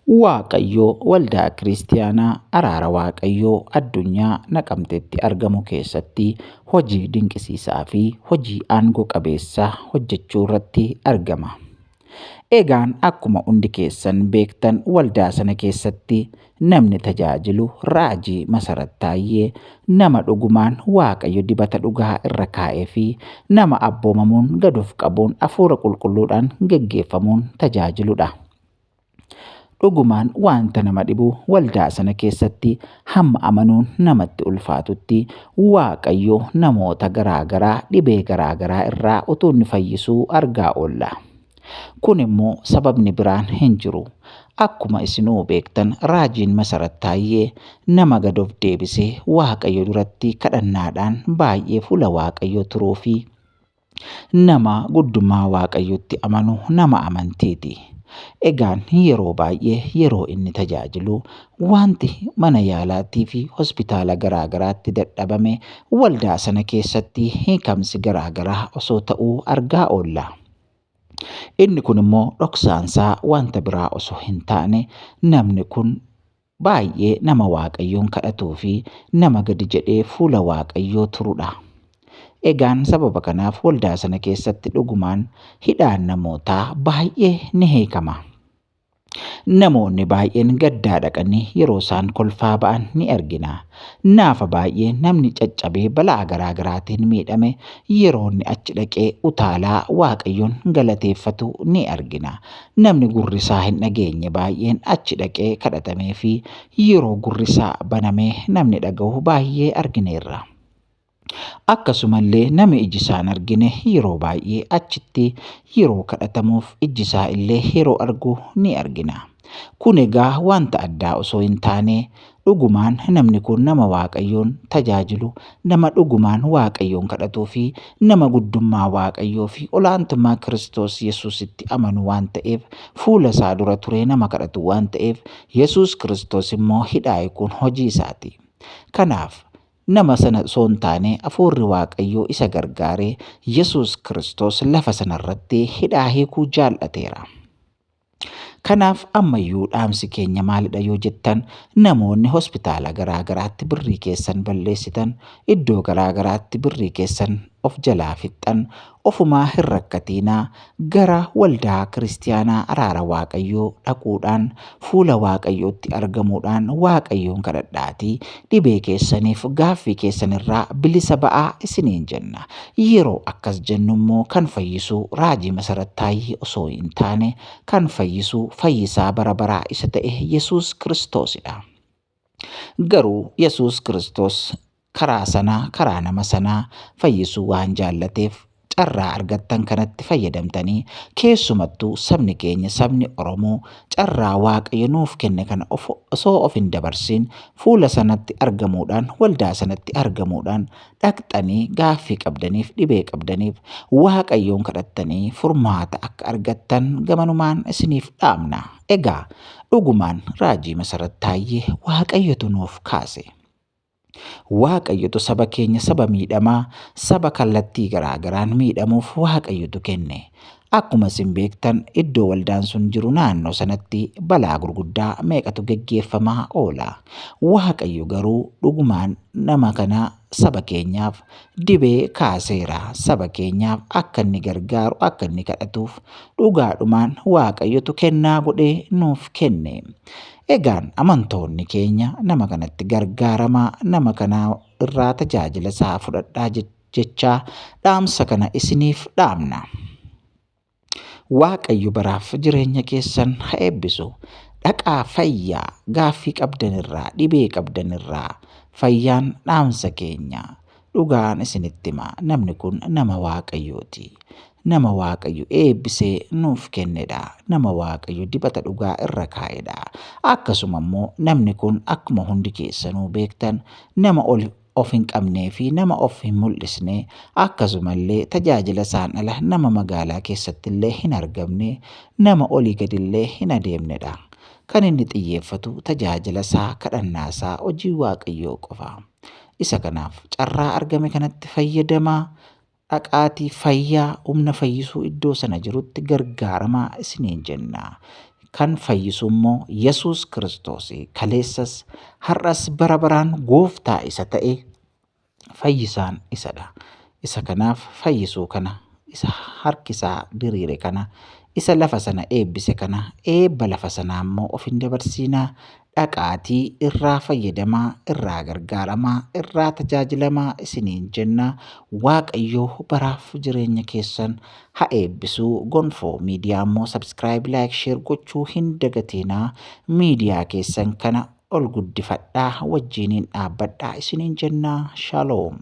Waaqayyoo waldaa kiristaanaa Araara Waaqayyoo addunyaa Naqamteetti argamu keessatti hojii dinqisiisaa fi hojii aangoo qabeessaa hojjechuu irratti argama. Egaan akkuma hundi keessan beektan waldaa sana keessatti namni tajaajilu Raajii Masarat Taayyee nama dhugumaan Waaqayyo dibata dhugaa irra kaa'ee fi nama abboomamuun gad of qabuun hafuura qulqulluudhaan geggeeffamuun tajaajiludha. Dhugumaan wanta nama dhibu waldaa sana keessatti hamma amanuun namatti ulfaatutti Waaqayyo namoota garaagaraa dhibee garaagaraa irraa utuu inni fayyisuu argaa oolla. Kun immoo sababni biraan hin jiru. Akkuma isinuu beektan Raajiin Masarat Taayyee nama gad of deebisee Waaqayyo duratti kadhannaadhaan baay'ee fuula Waaqayyoo turuu fi nama guddummaa Waaqayyotti amanu nama amantiiti. Egaan yeroo baay'ee yeroo inni tajaajilu wanti mana yaalaatii fi hospitaala garaagaraatti dadhabame waldaa sana keessatti hiikamsi garaagaraa osoo ta'uu argaa oolla. Inni kun immoo dhoksaansaa wanta biraa osoo hin taane namni kun baay'ee nama Waaqayyoon kadhatuu fi nama gadi jedhee fuula Waaqayyoo turudha. Egaan sababa kanaaf waldaa sana keessatti dhugumaan hidhaan namootaa baay'ee ni hiikama. Namoonni baay'een gaddaa dhaqanii yeroo isaan kolfaa ba'an ni argina. Naafa baay'ee namni caccabee balaa garaagaraatiin miidhame yeroo inni achi dhaqee utaalaa Waaqayyoon galateeffatu ni argina. Namni gurrisaa hin dhageenye baay'een achi dhaqee kadhatamee fi yeroo gurrisaa banamee namni dhaga'u baay'ee argineerra. Akkasumallee namni iji isaa hin argine yeroo baay'ee achitti yeroo kadhatamuuf iji isaa illee yeroo argu ni argina. Kun egaa wanta addaa osoo hin taane dhugumaan namni kun nama Waaqayyoon tajaajilu, nama dhugumaan Waaqayyoon kadhatuu fi nama guddummaa Waaqayyoo fi olaantummaa Kiristoos Yesuusitti amanu waan ta'eef fuula isaa dura turee nama kadhatu waan ta'eef Yesuus Kiristoos immoo hidhaa kun hojii isaati. Kanaaf nama sana osoo hin taane hafuurri Waaqayyoo isa gargaaree Yesuus Kiristoos lafa sanarratti hidhaa hiikuu jaallateera. Kanaaf ammayyuu dhaamsi keenya maalidha yoo jettan, namoonni hospitaala garaagaraatti birrii keessan balleessitan, iddoo garaagaraatti birrii keessan of jalaa fixxan, ofumaa hin rakkatiinaa gara waldaa kiristaanaa Araara Waaqayyoo dhaquudhaan fuula Waaqayyootti argamuudhaan Waaqayyoon kadhadhaatii dhibee keessaniif gaaffii keessanirraa bilisa ba'aa isiniin jenna. Yeroo akkas jennu immoo kan fayyisu Raajii Masarat Taayyee osoo hin taane kan fayyisu fayyisaa bara baraa isa ta'e Yesuus Kiristoosidha. Garuu Yesuus Kiristoos karaa nama sanaa fayyisuu waan jaallateef carraa argattan kanatti fayyadamtanii keessumattuu sabni keenya sabni Oromoo carraa Waaqayyo nuuf kenne kana osoo of hin dabarsin fuula sanatti argamuudhaan waldaa sanatti argamuudhaan dhaqxanii gaaffii qabdaniif dhibee qabdaniif Waaqayyoon kadhattanii furmaata akka argattan gamanumaan isiniif dhaamna. Egaa dhugumaan Raajii Masarat Taayyee Waaqayyotu nuuf kaase. Waaqayyotu saba keenya saba miidhamaa saba kallattii garaagaraan miidhamuuf Waaqayyotu kenne. Akkuma isin beektan iddoo waldaan sun jiru naannoo sanatti balaa gurguddaa meeqatu geggeeffamaa oola. Waaqayyo garuu dhugumaan nama kana saba keenyaaf dibee kaaseera. Saba keenyaaf akka inni gargaaru akka inni kadhatuuf dhugaadhumaan Waaqayyotu kennaa godhee nuuf kenne. Egaan amantoonni keenya nama kanatti gargaaramaa nama kana irraa tajaajila isaa fudhadhaa jechaa dhaamsa kana isiniif dhaamna. Waaqayyo baraaf jireenya keessan haa eebbisu. Dhaqaa fayyaa gaaffii qabdanirraa dhibee qabdanirraa fayyaan dhaamsa keenya. Dhugaan isinitti hima namni kun nama Waaqayyooti. Nama Waaqayyo eebbisee nuuf kennedha. Nama Waaqayyo dibata dhugaa irra kaa'edha. Akkasuma immoo namni kun akkuma hundi keessanuu beektan nama of hin qabnee fi nama of hin mul'isne akkasumallee tajaajila isaan ala nama magaalaa keessatti illee hin argamne nama olii gadillee hin adeemnedha. Kan inni xiyyeeffatu tajaajila isaa kadhannaa isaa hojii Waaqayyoo qofa. Isa kanaaf carraa argame kanatti fayyadamaa. Dhaqaatii fayyaa humna fayyisuu iddoo sana jirutti gargaaramaa isiniin jenna. kan fayyisu immoo Yesuus Kiristoos kaleessas har'as bara baraan gooftaa isa ta'e fayyisaan isadha. Isa kanaaf fayyisuu kana, isa harkisaa diriire kana, isa lafa sana eebbise kana, eebba lafa sanaa immoo of hin dabarsinaa, dhaqaatii irraa fayyadamaa, irraa gargaaramaa, irraa tajaajilamaa isiniin jenna. Waaqayyoo baraaf jireenya keessan haa eebbisuu. Gonfoo miidiyaa immoo subscribe, like, share gochuu hin dagatinaa. Miidiyaa keessan kana ol guddifadhaa, wajjiniin dhaabbadhaa isiniin jenna. Shalom.